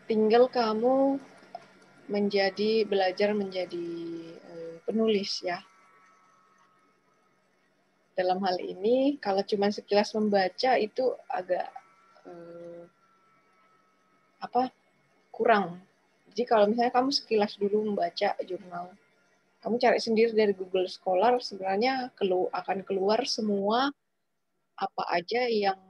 tinggal kamu belajar menjadi penulis ya. Dalam hal ini, kalau cuma sekilas membaca itu agak kurang. Jadi kalau misalnya kamu sekilas dulu membaca jurnal, kamu cari sendiri dari Google Scholar, sebenarnya akan keluar semua apa aja yang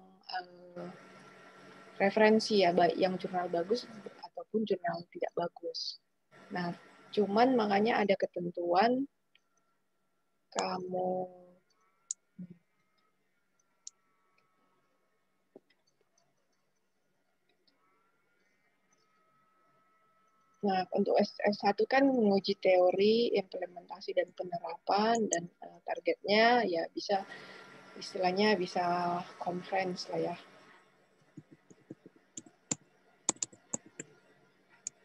referensi ya, baik yang jurnal bagus ataupun jurnal tidak bagus. Nah, cuman makanya ada ketentuan kamu Nah, untuk S1 kan menguji teori, implementasi, dan penerapan, dan targetnya ya bisa, istilahnya bisa conference lah ya.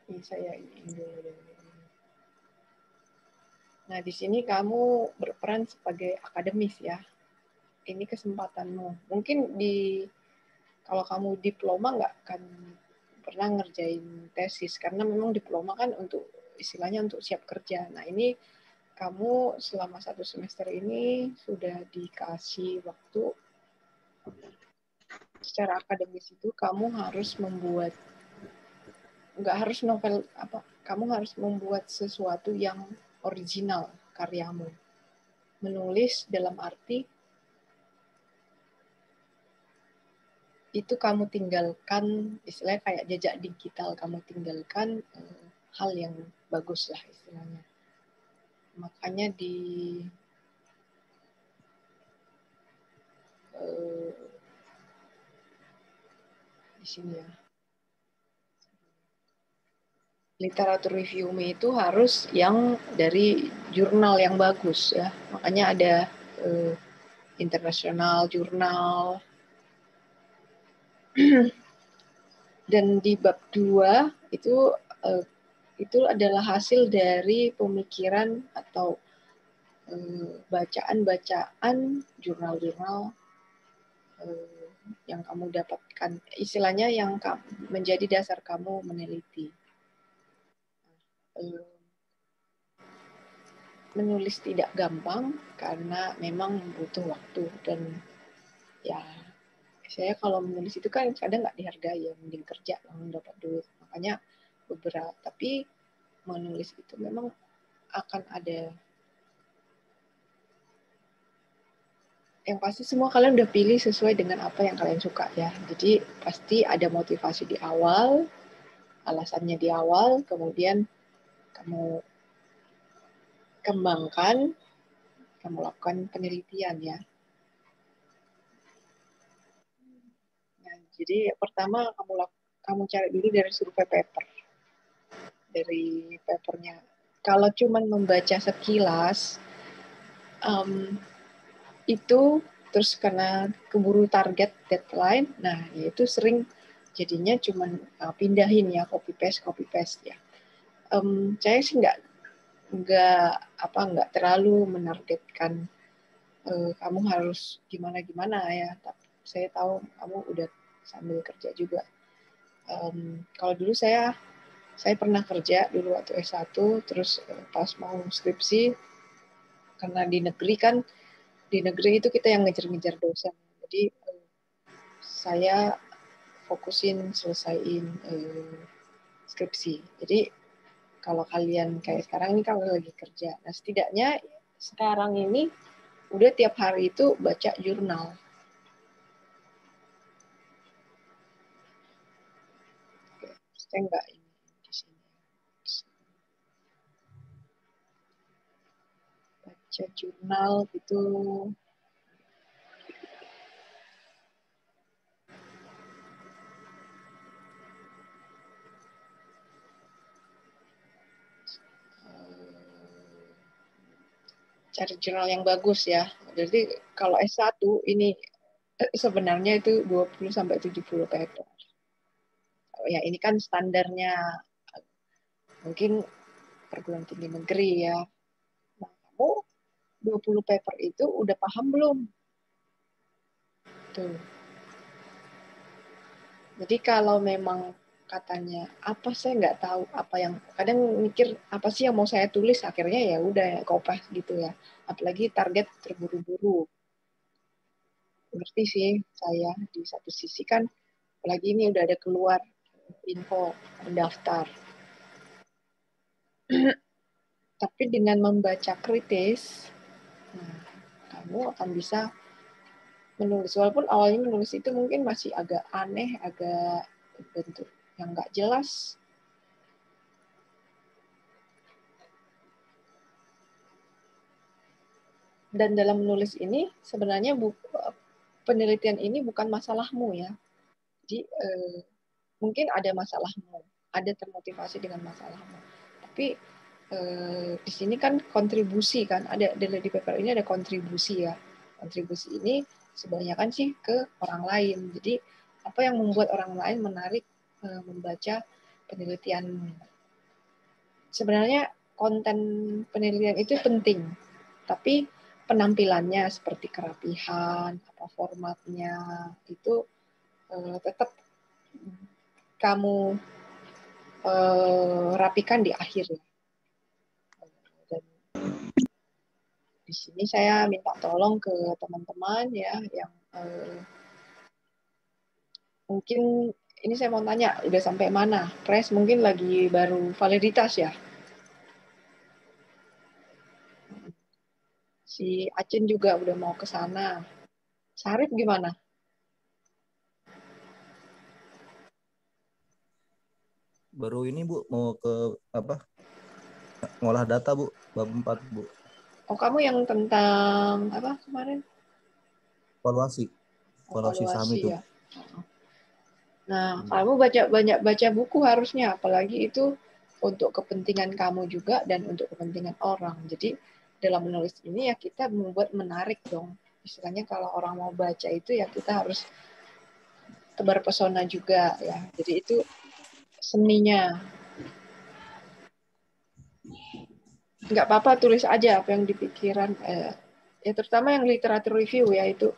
Ini saya ini dulu. Nah, di sini kamu berperan sebagai akademis ya. Ini kesempatanmu. Mungkin kalau kamu diploma nggak akan pernah ngerjain tesis, karena memang diploma kan untuk istilahnya untuk siap kerja. Nah, ini kamu selama 1 semester ini sudah dikasih waktu secara akademis itu kamu harus membuat, nggak harus novel kamu harus membuat sesuatu yang original karyamu. Menulis dalam arti itu kamu tinggalkan, istilahnya kayak jejak digital, kamu tinggalkan hal yang bagus lah istilahnya. Makanya di sini ya, literatur review me itu harus yang dari jurnal yang bagus ya. Makanya ada internasional jurnal. Dan di bab 2 itu adalah hasil dari pemikiran atau bacaan-bacaan jurnal-jurnal yang kamu dapatkan, istilahnya yang menjadi dasar kamu meneliti. Menulis tidak gampang karena memang butuh waktu, dan ya saya kalau menulis itu kan kadang nggak dihargai ya, mending kerja langsung dapat duit. Makanya tapi menulis itu memang akan ada, yang pasti semua kalian udah pilih sesuai dengan apa yang kalian suka ya. Jadi pasti ada motivasi di awal, alasannya di awal, kemudian kamu kembangkan, kamu lakukan penelitian ya. Nah, jadi pertama kamu cari dulu dari survei paper, dari papernya. Kalau cuma membaca sekilas, itu terus karena keburu target deadline, nah itu sering jadinya cuma pindahin ya, copy paste ya. Saya sih nggak terlalu menargetkan kamu harus gimana ya, tapi saya tahu kamu udah sambil kerja juga. Kalau dulu saya pernah kerja dulu waktu S1, terus pas mau skripsi, karena di negeri itu kita yang ngejar-ngejar dosen, jadi saya fokusin selesaiin skripsi. Jadi kalau kalian kayak sekarang ini kalau lagi kerja, nah setidaknya sekarang ini udah tiap hari itu baca jurnal. Saya nggak ini di sini. Baca jurnal gitu. Cari jurnal yang bagus ya. Jadi kalau S1 ini sebenarnya itu 20 sampai 70 paper. Ya ini kan standarnya mungkin perguruan tinggi negeri ya. Nah, kamu 20 paper itu udah paham belum? Tuh. Jadi kalau memang katanya apa, saya nggak tahu apa yang, kadang mikir apa sih yang mau saya tulis, akhirnya ya udah ya kopas gitu ya, apalagi target terburu-buru. Ngerti sih saya, di satu sisi kan apalagi ini udah ada keluar info mendaftar. Tapi dengan membaca kritis, kamu akan bisa menulis. Walaupun awalnya menulis itu mungkin masih agak aneh, agak bentuk yang nggak jelas. Dan dalam menulis ini sebenarnya penelitian ini bukan masalahmu ya. Jadi mungkin ada masalahmu, ada termotivasi dengan masalahmu. Tapi di sini kan kontribusi kan, ada di paper ini ada kontribusi ya. Kontribusi ini kebanyakan sih ke orang lain. Jadi apa yang membuat orang lain menarik membaca penelitian? Sebenarnya konten penelitian itu penting, tapi penampilannya seperti kerapihan, apa formatnya itu tetap kamu rapikan di akhir ya. Dan di sini saya minta tolong ke teman-teman ya yang mungkin ini saya mau tanya udah sampai mana? Pres mungkin lagi baru validitas ya. Si Acin juga udah mau ke sana. Sarip gimana? Baru ini Bu mau ke apa? Ngolah data Bu, bab 4 Bu. Oh, kamu yang tentang apa kemarin? Evaluasi. Evaluasi saham Evaluasi itu. ya. Nah, kamu banyak baca buku harusnya, apalagi itu untuk kepentingan kamu juga dan untuk kepentingan orang. Jadi dalam menulis ini ya kita membuat menarik dong. Istilahnya kalau orang mau baca itu ya kita harus tebar pesona juga ya. Jadi itu seninya. Nggak apa-apa tulis aja apa yang dipikiran. Ya terutama yang literatur review ya itu.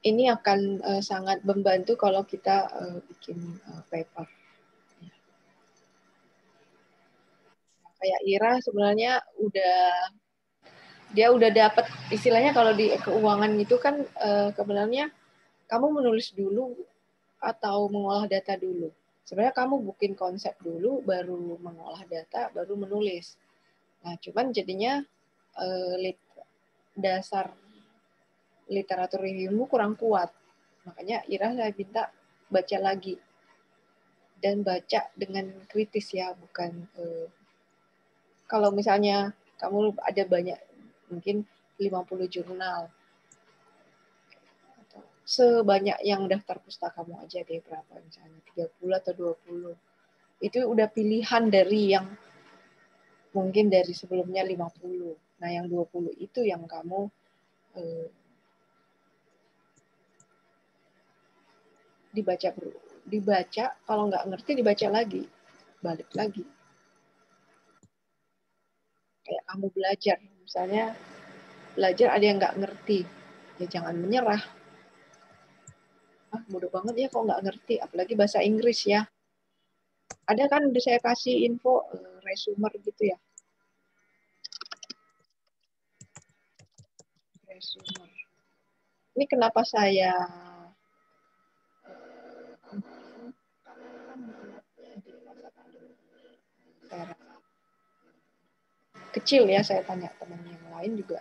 Ini akan sangat membantu kalau kita bikin paper. Kayak Ira sebenarnya dia udah dapat istilahnya kalau di keuangan itu kan sebenarnya kamu menulis dulu atau mengolah data dulu. Sebenarnya kamu bikin konsep dulu, baru mengolah data, baru menulis. Nah, cuman jadinya dasar literatur reviewmu kurang kuat. Makanya Ira saya minta baca lagi. Dan baca dengan kritis ya, bukan kalau misalnya kamu ada banyak, mungkin 50 jurnal, sebanyak yang daftar pustakamu aja deh berapa misalnya 30 atau 20. Itu udah pilihan dari yang mungkin dari sebelumnya 50. Nah, yang 20 itu yang kamu dibaca kalau nggak ngerti dibaca lagi, balik lagi. Kayak kamu belajar, misalnya belajar ada yang nggak ngerti, ya jangan menyerah. Bodoh banget ya kok nggak ngerti, apalagi bahasa Inggris ya. Ada kan udah saya kasih info resumer gitu ya. Resumer. Ini kenapa saya kecil ya, saya tanya teman yang lain juga.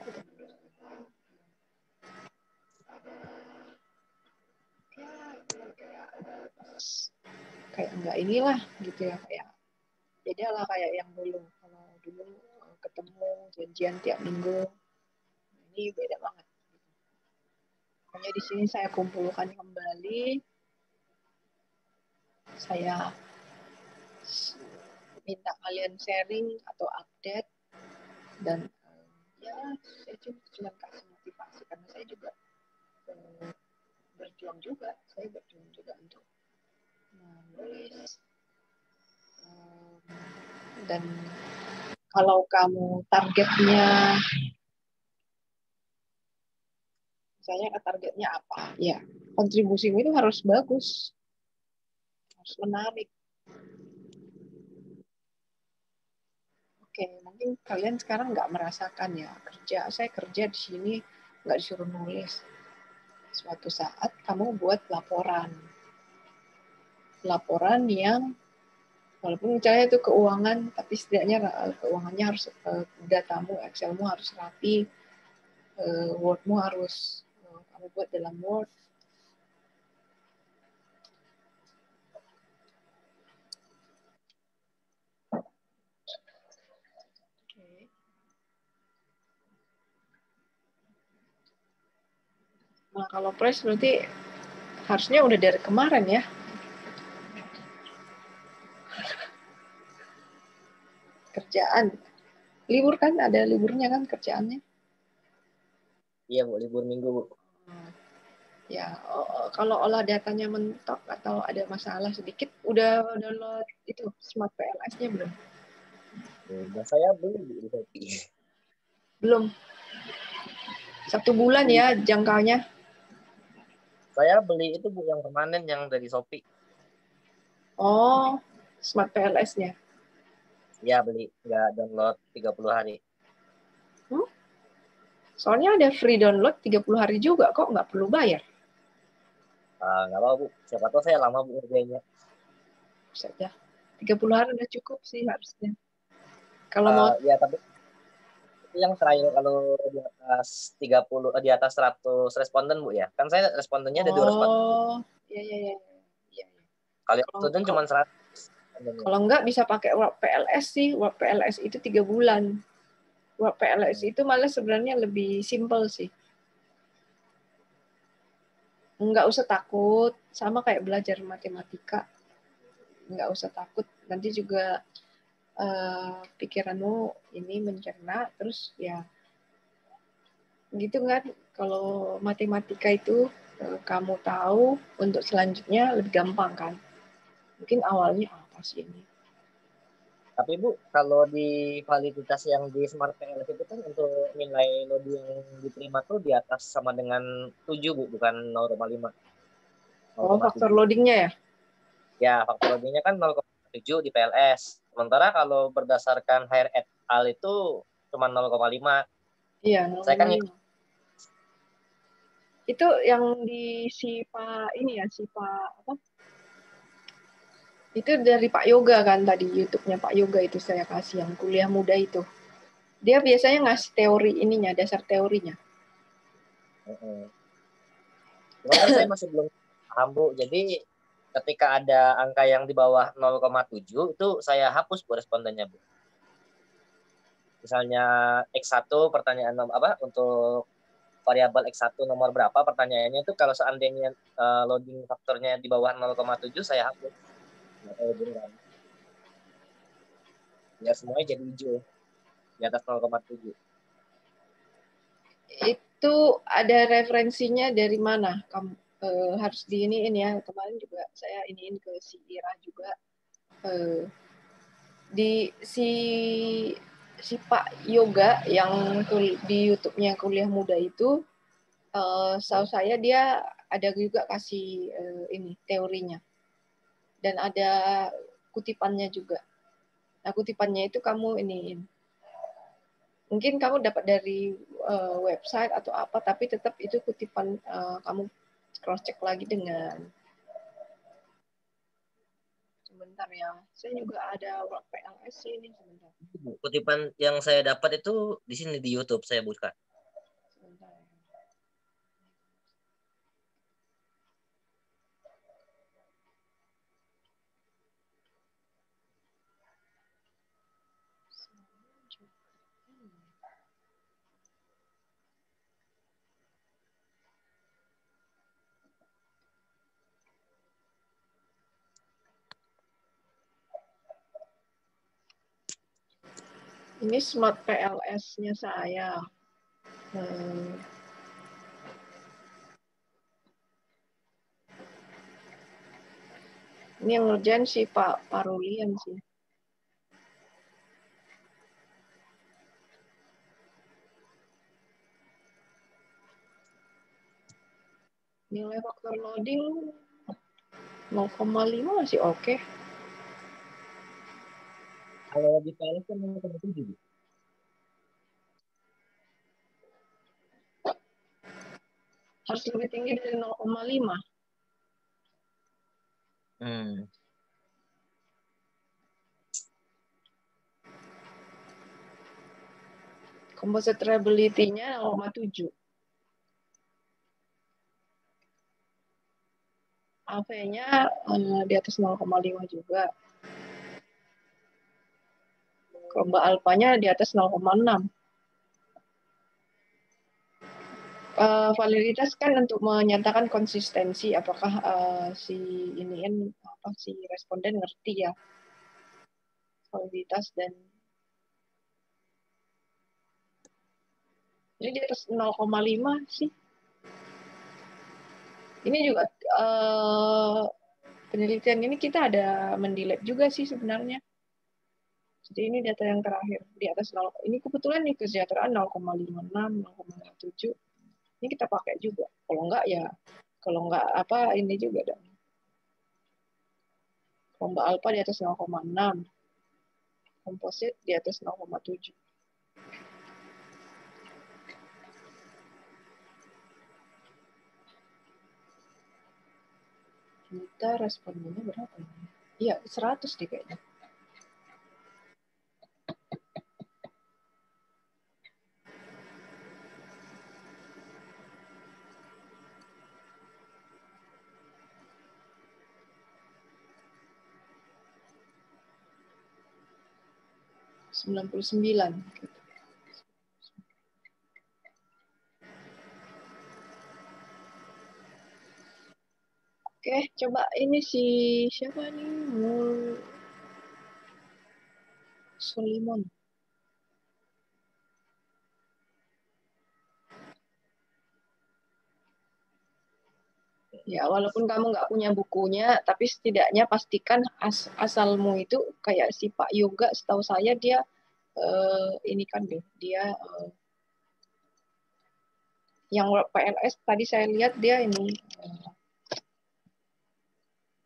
Kayak enggak inilah gitu ya, kayak beda lah kayak yang dulu. Kalau dulu ketemu janjian tiap minggu, ini beda banget. Makanya di sini saya kumpulkan kembali, saya minta kalian sharing atau update, dan ya saya cuma kasih motivasi karena saya juga berjuang juga, untuk menulis. Dan kalau kamu targetnya, misalnya targetnya apa? Ya, kontribusimu itu harus bagus, harus menarik. Oke, mungkin kalian sekarang nggak merasakan ya saya kerja di sini nggak disuruh nulis. Suatu saat kamu buat laporan yang walaupun misalnya itu keuangan, tapi setidaknya keuangannya harus datamu, Excelmu harus rapi, Wordmu harus kamu buat dalam Word. Nah, kalau press berarti harusnya udah dari kemarin ya. Kerjaan. Libur kan? Ada liburnya kan kerjaannya? Iya, Bu. Libur minggu, Bu. Ya, kalau olah datanya mentok atau ada masalah sedikit, udah download itu Smart PLS-nya belum? Udah saya beli di Shopee. Belum. 1 bulan ya jangkaunya. Saya beli itu, Bu, yang permanen yang dari Shopee. Oh, Smart PLS-nya. Ya, beli. Nggak download 30 hari. Soalnya ada free download 30 hari juga, kok nggak perlu bayar. Nggak apa, Bu. Siapa tahu saya lama, Bu, kerjanya. Saja. 30 hari udah cukup sih harusnya. Kalau mau Ya, tapi yang terakhir kalau di atas 30 di atas 100 responden, Bu, ya. Kan saya respondennya ada 240. Oh, iya. Kali responden cuma 100. Kalau nggak bisa pakai Word PLS sih. Word PLS itu 3 bulan. Word PLS itu malah sebenarnya lebih simple sih. Nggak usah takut, sama kayak belajar matematika. Nggak usah takut, nanti juga pikiranmu ini mencerna, terus ya gitu kan. Kalau matematika itu kamu tahu, untuk selanjutnya lebih gampang kan. Mungkin awalnya apa sih ini? Tapi, Bu, kalau di validitas yang di Smart PLS itu kan untuk nilai loading yang diterima tuh di atas sama dengan 7, Bu, bukan 0,5. Oh, faktor loadingnya ya? Ya, faktor loadingnya kan 0,7 di PLS. Sementara kalau berdasarkan Higher et al. Itu cuma 0,5. Iya, Saya kan 0,5. Itu yang di SIPA ini ya, SIPA apa? Itu dari Pak Yoga kan tadi, YouTube-nya Pak Yoga itu saya kasih yang kuliah muda itu. Dia biasanya ngasih teori ininya, dasar teorinya. Cuman kan saya masih belum paham, Bu. Jadi ketika ada angka yang di bawah 0,7 itu saya hapus, Bu, respondennya, Bu. Misalnya X1 pertanyaan apa untuk variabel X1 nomor berapa pertanyaannya itu kalau seandainya loading faktornya di bawah 0,7 saya hapus. Biar semuanya jadi hijau di atas 0,7. Itu ada referensinya dari mana? Kamu harus diiniin ya. Kemarin juga saya iniin ke si Ira juga. Di si Pak Yoga yang di YouTube-nya kuliah muda itu, setahu saya dia ada juga kasih ini teorinya, dan ada kutipannya juga. Nah, kutipannya itu kamu iniin. Mungkin kamu dapat dari website atau apa, tapi tetap itu kutipan, kamu cross check lagi dengan. Sebentar ya, saya juga ada Word PLS ini sebentar. Kutipan yang saya dapat itu di sini di YouTube saya buka. Sebentar ya. Ini Smart PLS-nya saya. Ini yang ngerjain si Pak Parulian sih. Nilai faktor loading 0,5 masih oke. Kalau di PLS kan 0,7 Bu. Harus lebih tinggi dari 0,5. Composite reliability-nya 0,7. AV-nya di atas 0,5 juga. Gelombang alfanya di atas 0,6. Validitas kan untuk menyatakan konsistensi apakah si responden ngerti ya validitas dan ini di atas 0,5 sih. Ini juga penelitian ini kita ada mendelete juga sih sebenarnya. Jadi ini data yang terakhir di atas 0. Ini kebetulan nih kesejahteraan 0,56, 0,7. Ini kita pakai juga. Kalau enggak ini juga dong. Gelombang alfa di atas 0,6. Komposit di atas 0,7. Kita responnya berapa? Iya, 100 deh kayaknya. (99) Oke, coba ini siapa nih? Solimon. Ya, walaupun kamu nggak punya bukunya, tapi setidaknya pastikan asalmu itu kayak si Pak Yoga, setahu saya dia ini kan deh, dia yang PLS tadi saya lihat dia ini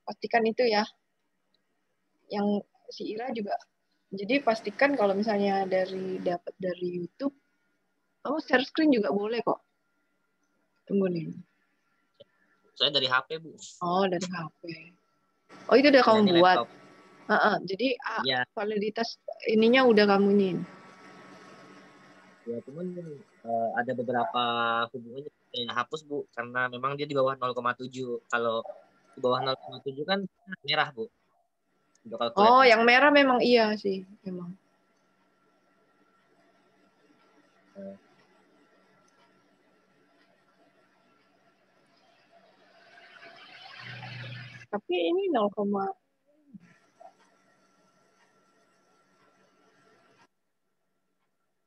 pastikan itu ya. Yang si Ira juga. Jadi pastikan kalau misalnya dapat dari YouTube, kamu share screen juga boleh kok. Tunggu nih. Saya dari HP Bu. Oh, dari HP. Oh, itu udah kamu buat. Jadi ya. Validitas ininya udah kamu ini. Ya, cuman ada beberapa hubungannya yang hapus Bu, karena memang dia di bawah 0,7. Kalau di bawah 0,7 kan merah Bu. Oh, yang merah memang iya sih, memang. Tapi ini 0,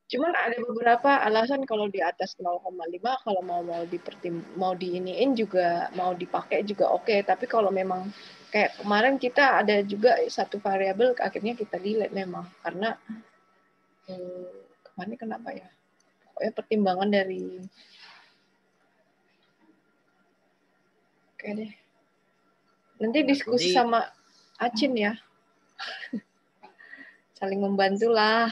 cuman ada beberapa alasan kalau di atas 0,5 kalau mau diiniin juga mau dipakai juga oke. Tapi kalau memang kayak kemarin kita ada juga satu variabel akhirnya kita delete memang karena kemarin kenapa ya? Pokoknya pertimbangan dari oke deh. Nanti diskusi sama Acin ya. Saling membantu lah.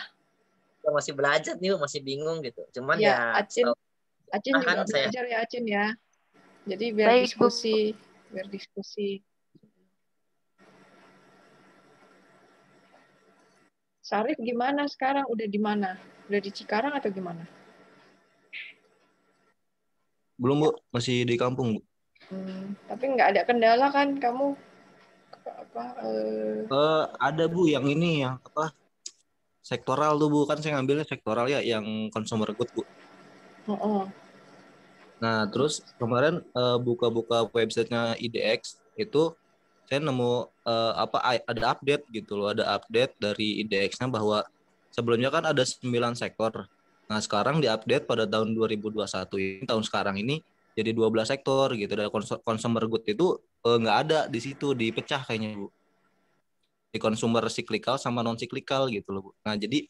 Masih belajar nih, masih bingung gitu. Cuman ya Acin juga kan belajar ya Acin ya. Jadi biar diskusi. Sarif gimana sekarang? Udah di mana? Udah di Cikarang atau gimana? Belum Bu, masih di kampung Bu. Tapi nggak ada kendala kan kamu? Ada Bu yang ini yang sektoral tuh Bu, kan saya ngambilnya sektoral ya, yang consumer good Bu. Nah terus kemarin buka-buka websitenya IDX itu saya nemu ada update gitu loh, ada update dari IDX-nya bahwa sebelumnya kan ada 9 sektor. Nah sekarang diupdate pada tahun 2021 ini, tahun sekarang ini jadi 12 sektor gitu. Dan consumer good itu nggak ada di situ, dipecah kayaknya Bu. Di consumer cyclical sama non cyclical gitu loh Bu. Nah jadi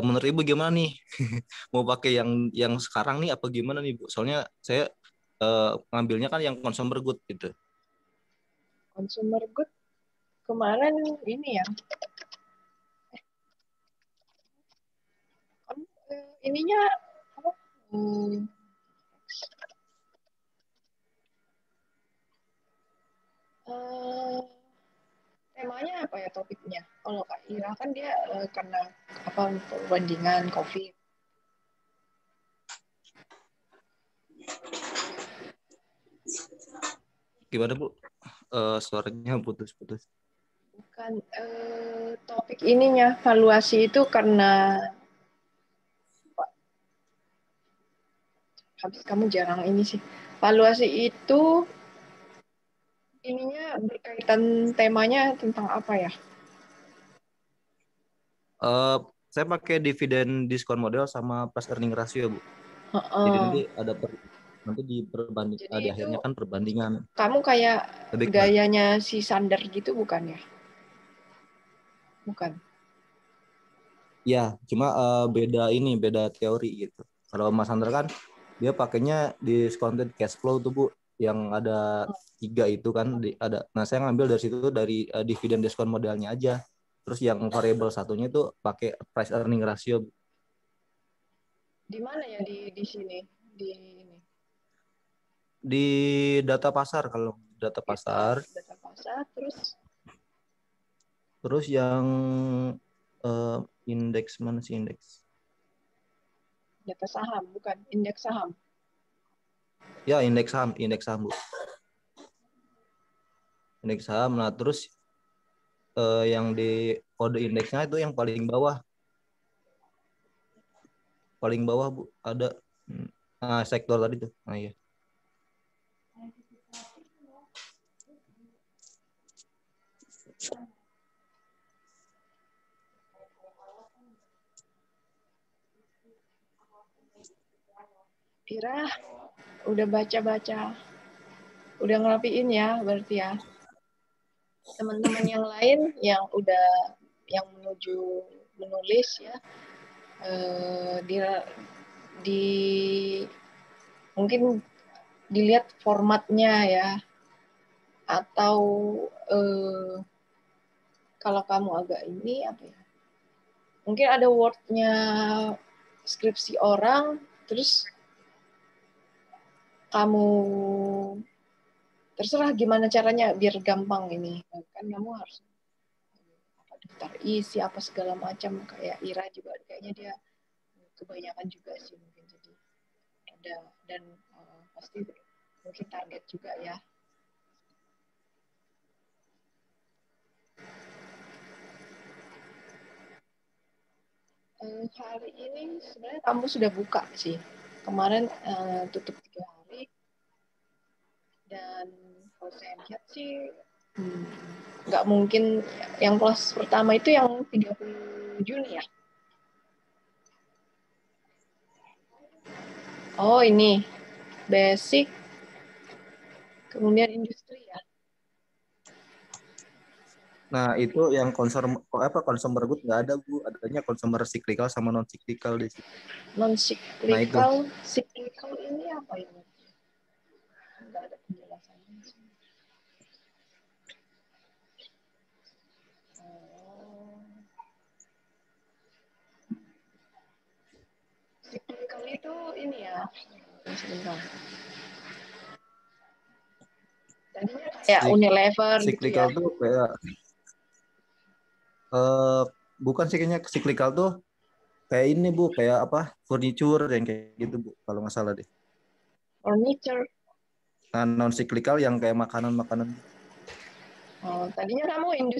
menurut Ibu gimana nih? Mau pakai yang sekarang nih apa gimana nih Bu? Soalnya saya ngambilnya kan yang consumer good gitu. Consumer good kemarin ini ya. Ininya apa? Temanya apa ya topiknya? Kalau Kak Ira kan dia karena apa perbandingan COVID. Gimana Bu? Suaranya putus-putus. Bukan topik ininya valuasi itu karena habis kamu jarang ini sih. Valuasi itu ininya berkaitan temanya tentang apa ya? Saya pakai dividen diskon model sama price earning ratio Bu. Jadi nanti ada nanti di itu akhirnya kan perbandingan. Kamu kayak Lebih gayanya si Sander gitu bukan ya? Bukan. Ya, cuma beda teori gitu. Kalau Mas Sander kan dia pakainya discounted cash flow tuh Bu, yang ada 3 itu kan ada. Nah, saya ngambil dari situ dari dividen diskon modelnya aja. Terus yang variable satunya itu pakai price earning ratio. Di mana ya di sini? Di ini. Di data pasar, kalau data pasar. Data pasar Terus yang indeks mana sih indeks? Data saham, bukan indeks saham. Ya, indeks saham Bu. Indeks saham. Nah, terus yang di kode indeksnya itu yang paling bawah Bu ada sektor tadi tuh. Nah, iya. Ira udah baca-baca, udah ngerapiin ya berarti ya. Teman-teman yang lain yang menuju menulis ya, di mungkin dilihat formatnya ya, atau kalau kamu agak ini apa ya, mungkin ada wordnya skripsi orang, terus kamu terserah gimana caranya biar gampang ini, kan kamu harus daftar isi apa segala macam. Kayak Ira juga kayaknya dia kebanyakan juga sih mungkin, jadi ada dan pasti mungkin target juga ya. Hari ini sebenarnya kamu sudah buka sih, kemarin tutup 3 hari, dan kalau saya lihat sih nggak mungkin yang kelas pertama itu yang 30 Juni ya. Oh ini basic, kemudian industri ya. Nah, itu yang consumer good nggak ada Bu, adanya consumer cyclical sama non cyclical di situ. Non cyclical, cyclical ini apa ini? Nggak ada penjelasannya sih. Cyclical itu ini ya, sebentar. Tadinya kayak Unilever cyclical gitu ya. tuh kayak bukan sih, kayaknya cyclical tuh kayak ini Bu, kayak apa? Furniture yang kayak gitu Bu, kalau nggak salah deh. Furniture. Nah, non cyclical yang kayak makanan-makanan. Oh, tadinya kamu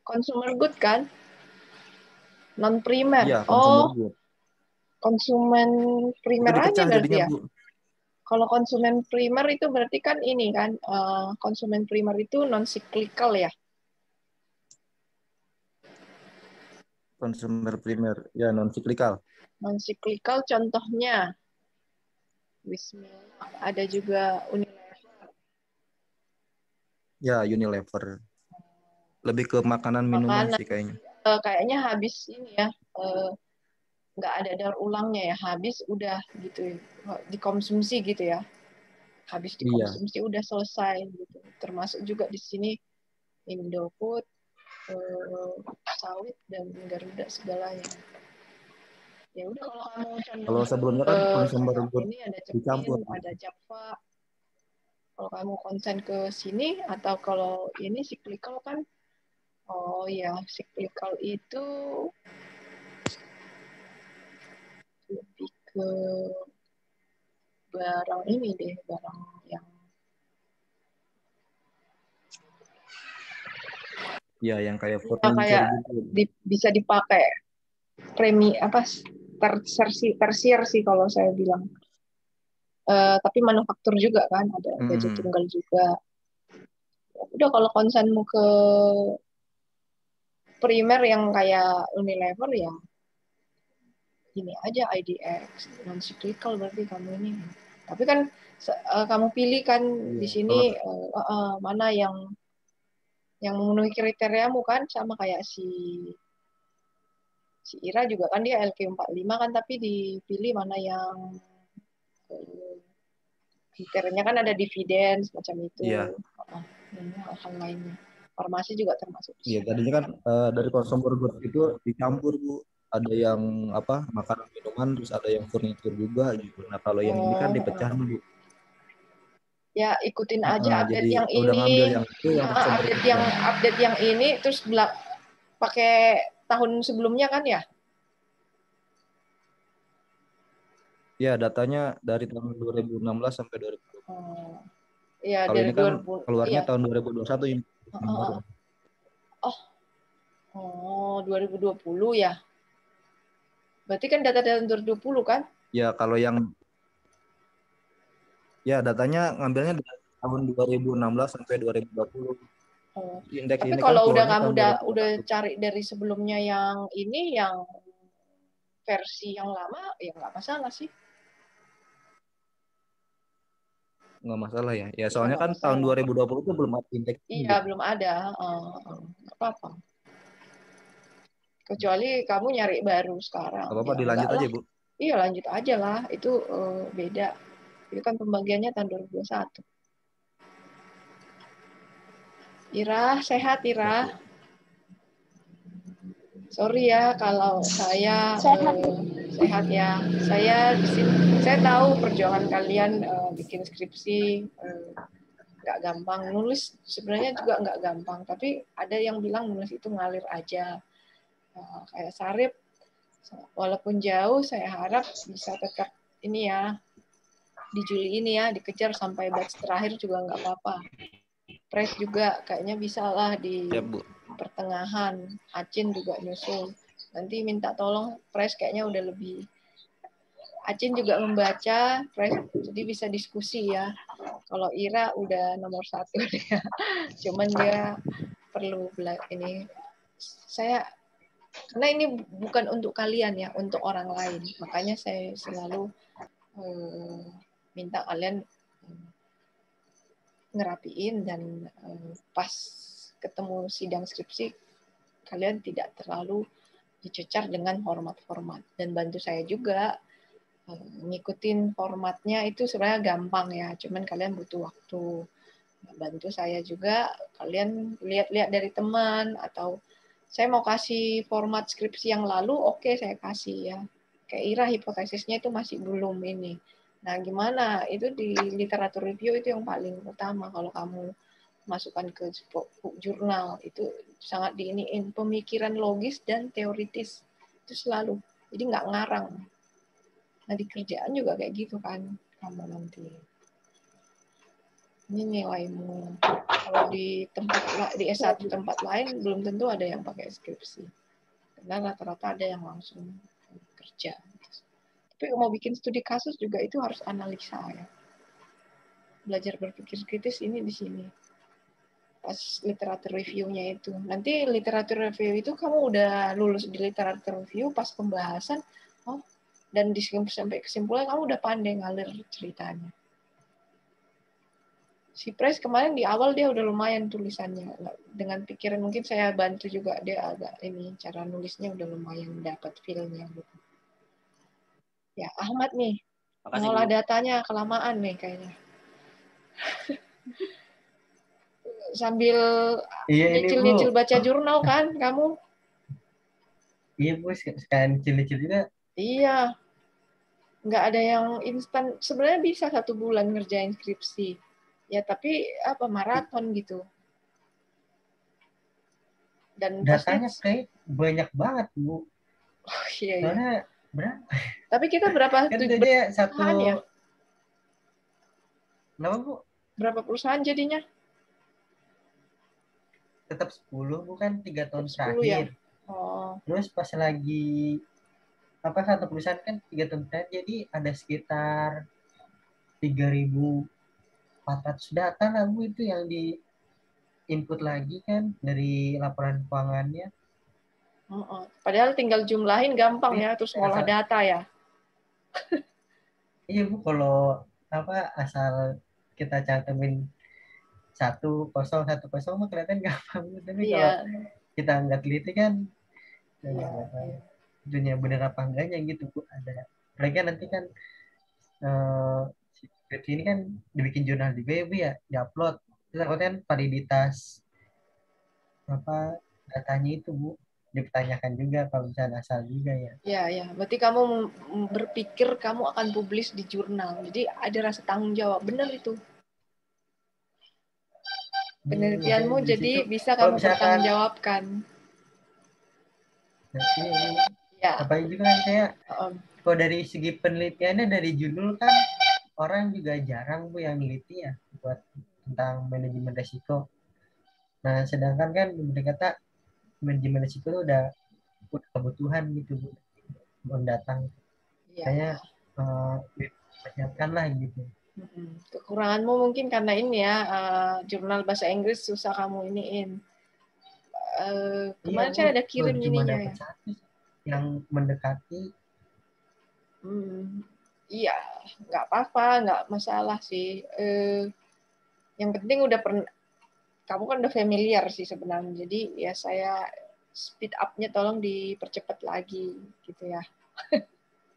consumer good kan? Non primer. Iya, consumer Oh, good. konsumen Itu primer aja dipecah berarti jadinya ya. Bu. Kalau konsumen primer itu berarti kan ini kan, konsumen primer itu non cyclical ya. Consumer primer, ya non cyclical. Non cyclical contohnya Bismillah, ada juga Unilever. Ya, Unilever. Lebih ke makanan minuman Makanan sih kayaknya. kayaknya habis ini ya, nggak ada daur ulangnya ya, habis udah gitu dikonsumsi gitu ya. habis Iya. dikonsumsi udah selesai gitu. Termasuk juga di sini Indofood, sawit dan Garuda segalanya. Ya udah kalau kamu condong Kalau sebelumnya kan consumer good ini ada dicampur. Cepin, ada Java. Kalau kamu konsen ke sini atau kalau ini cyclical kan, oh ya cyclical itu lebih ke barang ini deh, barang yang Ya, yang kayak ya, furniture kayak gitu. bisa dipakai tersier sih kalau saya bilang. Tapi manufaktur juga kan, ada gadget Mm-mm. tunggal juga. Udah kalau konsenmu ke primer yang kayak Unilever ya ini aja IDX non cyclical berarti kamu ini. Tapi kan kamu pilih kan di Iya. sini Kalau mana yang memenuhi kriteriamu kan, sama kayak si Ira juga kan dia LQ45 kan, tapi dipilih mana yang kriterianya kan ada dividen semacam itu. iya, Hal-hal lainnya. Farmasi juga termasuk di iya sini. tadinya kan dari consumer good itu dicampur Bu. Ada yang apa makanan minuman, terus ada yang furniture juga gitu. Nah kalau yang ini kan dipecah nih Bu. Ya ikutin aja Jadi update yang udah ini, ngambil yang itu yang consumer good ya. update yang ini terus pakai tahun sebelumnya kan ya. Ya datanya dari tahun 2016 sampai 2020. Oh, iya Kalau dari ini kan 2000, keluarnya iya. tahun 2021 ini. Oh, oh 2020 ya. Berarti kan data tahun 2020 kan? Ya kalau yang ya datanya ngambilnya dari tahun 2016 sampai 2020. Oh. Indeks Tapi ini kan kalau udah keluarnya kamu tahun udah 2021. cari dari sebelumnya yang ini yang versi yang lama ya nggak masalah sih. Nggak masalah ya. Ya Iya soalnya nggak kan tahun masalah. 2020 itu belum ada indeks ini, Iya Bu. belum ada. Nggak apa-apa. Kecuali kamu nyari baru sekarang. Nggak apa-apa Ya enggak dilanjut aja, lah. Bu. Iya lanjut aja lah. Itu beda. Itu kan pembagiannya tahun 2021. Ira, sehat Ya, Ira. Bu. Sorry ya kalau saya Sehat. sehat ya. Saya di sini, saya tahu perjuangan kalian bikin skripsi nggak gampang. Nulis sebenarnya juga nggak gampang. Tapi ada yang bilang nulis itu ngalir aja. Kayak Sarip, walaupun jauh, saya harap bisa tetap ini ya di Juli ini ya dikejar sampai batch terakhir juga nggak apa-apa. Pres juga kayaknya bisa lah di Siap, Bu. pertengahan. Acin juga nyusul. Nanti minta tolong Pres kayaknya udah lebih. Acin juga membaca Pres, jadi bisa diskusi ya. Kalau Ira udah nomor 1 ya. Cuman dia perlu ini. Saya karena ini bukan untuk kalian ya, untuk orang lain. Makanya saya selalu minta kalian ngerapiin dan pas ketemu sidang skripsi kalian tidak terlalu dicecar dengan format-format dan bantu saya juga ngikutin formatnya itu sebenarnya gampang ya, cuman kalian butuh waktu. Bantu saya juga kalian lihat-lihat dari teman atau saya mau kasih format skripsi yang lalu, oke saya kasih ya. Kayak Ira hipotesisnya itu masih belum ini. Nah, gimana? Itu di literatur review itu yang paling utama kalau kamu masukkan ke jurnal. Itu sangat diiniin pemikiran logis dan teoritis. Itu selalu. Jadi nggak ngarang. Nah, di kerjaan juga kayak gitu kan kamu nanti. Ini nilaimu. Kalau di di S1 tempat lain belum tentu ada yang pakai skripsi. Karena rata-rata ada yang langsung kerja. Tapi mau bikin studi kasus juga itu harus analisa ya. Belajar berpikir kritis ini di sini. Pas literatur review-nya itu. Nanti literatur review itu kamu udah lulus di literatur review pas pembahasan, oh, dan sampai kesimpulan kamu udah pandai ngalir ceritanya. Si Pres kemarin di awal dia udah lumayan tulisannya. Dengan pikiran mungkin saya bantu juga dia agak ini cara nulisnya udah lumayan dapat feel-nya gitu. Ya, Ahmad nih. Makasih, Mengolah Bu. datanya kelamaan nih kayaknya. Sambil Iya ini Bu. nyicil-nyicil baca jurnal kan kamu? Iya Bu, sekalian cil-cil juga. Iya, nggak ada yang instan. Sebenarnya bisa 1 bulan ngerjain skripsi. Ya, tapi apa maraton gitu. Dan pasti, Datanya kayak banyak banget Bu. oh, iya, iya. Soalnya berapa? Tapi kita berapa Kan itu aja satu. perusahaan ya? Kenapa Bu? Berapa perusahaan jadinya? Tetap 10 bukan 3 tahun 10 ya? terakhir. Oh, Terus pas lagi apa satu perusahaan kan 3 tahun terakhir, jadi ada sekitar 3.400 data lah Bu, itu yang di input lagi kan dari laporan keuangannya. padahal tinggal jumlahin gampang ya, terus ngolah Asal, data ya. iya Bu, kalau apa asal kita cantumin 1010 mah kelihatan gampang Bu. Tapi kalau Iya, kita nggak teliti kan iya, nggak tahu iya. dunia bener apa enggaknya gitu Bu. Ada mereka nanti kan skripsi ini kan dibikin jurnal juga ya Bu ya, diupload. Terus aku kan validitas apa datanya itu Bu dipertanyakan juga kalau misalnya asal juga ya. Ya, ya. Berarti kamu berpikir kamu akan publish di jurnal. Jadi ada rasa tanggung jawab. Benar itu. Penelitianmu Di jadi situ bisa kalau kamu misalkan pertanggungjawabkan. ini Ya. apa juga kan kayak um, kalau dari segi penelitiannya dari judul kan orang juga jarang Bu yang neliti ya buat tentang manajemen resiko. Nah, sedangkan kan mereka kata manajemen resiko itu udah kebutuhan gitu Bu mendatang. ya. Kayaknya persiapkan lah gitu. Kekuranganmu mungkin karena ini ya, jurnal bahasa Inggris susah kamu iniin. Iya Kemarin Bu, saya ada baru kirim cuma ininya dapat ya. satu yang mendekati. Iya, nggak apa-apa, nggak masalah sih. Yang penting udah pernah, kamu kan udah familiar sih sebenarnya. Jadi ya saya speed up-nya tolong dipercepat lagi gitu ya.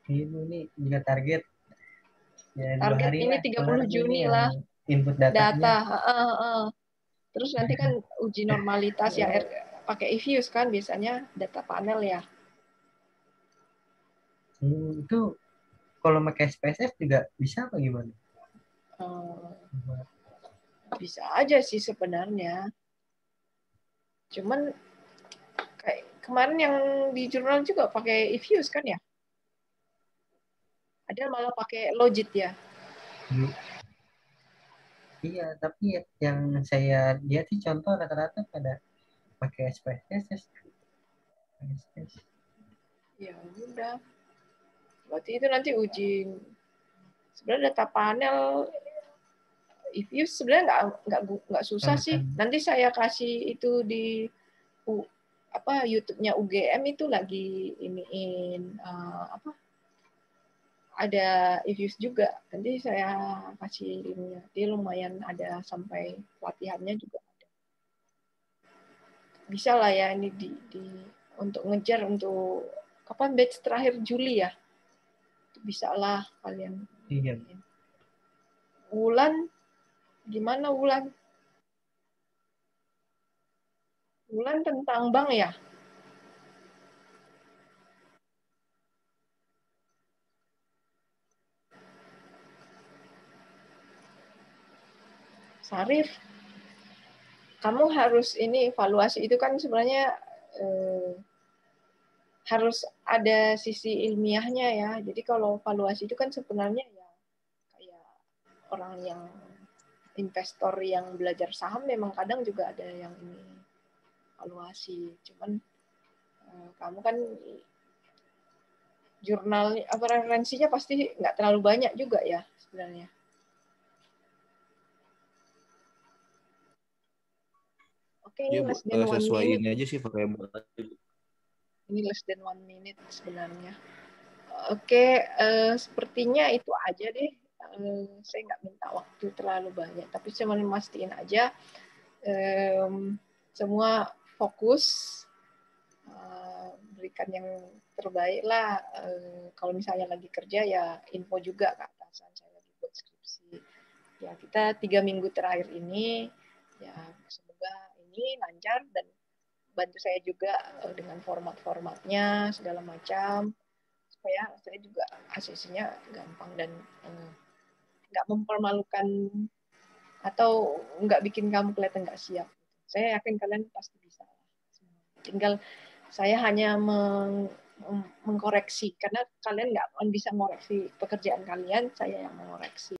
Ini juga target ya 2 hari Target ini lah 30 kelar ini Juni yang lah input data. datanya. Terus nanti kan uji normalitas ya, pakai EViews kan biasanya data panel ya. Itu kalau pakai SPSS juga bisa apa gimana? Bisa aja sih sebenarnya. Cuman kayak kemarin yang di jurnal juga pakai EViews kan ya? Ada malah pakai Logit ya. Iya, tapi yang saya lihat sih contoh rata-rata pada pakai SPSS. Ya udah. Berarti itu nanti uji. Sebenarnya data panel EViews sebenarnya nggak susah sih. Nanti saya kasih itu di YouTube-nya UGM itu lagi iniin apa? Ada EViews juga. Nanti saya kasih linknya. Dia lumayan ada sampai pelatihannya juga ada. Bisa lah ya ini di untuk ngejar untuk kapan batch terakhir Juli ya? Bisa lah kalian. Iya. Wulan gimana Wulan? Wulan tentang bank ya? Sarif, kamu harus ini evaluasi itu kan sebenarnya harus ada sisi ilmiahnya ya. Jadi kalau evaluasi itu kan sebenarnya ya kayak orang yang investor yang belajar saham memang kadang juga ada yang ini evaluasi. Cuman kamu kan jurnal apa referensinya pasti nggak terlalu banyak juga ya sebenarnya. Oke, ini Ya Bu, less than 1 sesuai minute. ini aja sih variabel. Ini less than 1 minute sebenarnya. Oke, sepertinya itu aja deh. Saya nggak minta waktu terlalu banyak, tapi cuma mastiin aja semua fokus, berikan yang terbaik lah. Kalau misalnya lagi kerja ya info juga ke atasan saya lagi buat skripsi. ya kita 3 minggu terakhir ini ya semoga ini lancar dan bantu saya juga dengan format-formatnya segala macam supaya saya juga ACC-nya gampang dan nggak mempermalukan atau nggak bikin kamu kelihatan nggak siap. Saya yakin kalian pasti bisa. Tinggal saya hanya mengkoreksi karena kalian nggak bisa mengoreksi pekerjaan kalian, saya yang mengoreksi.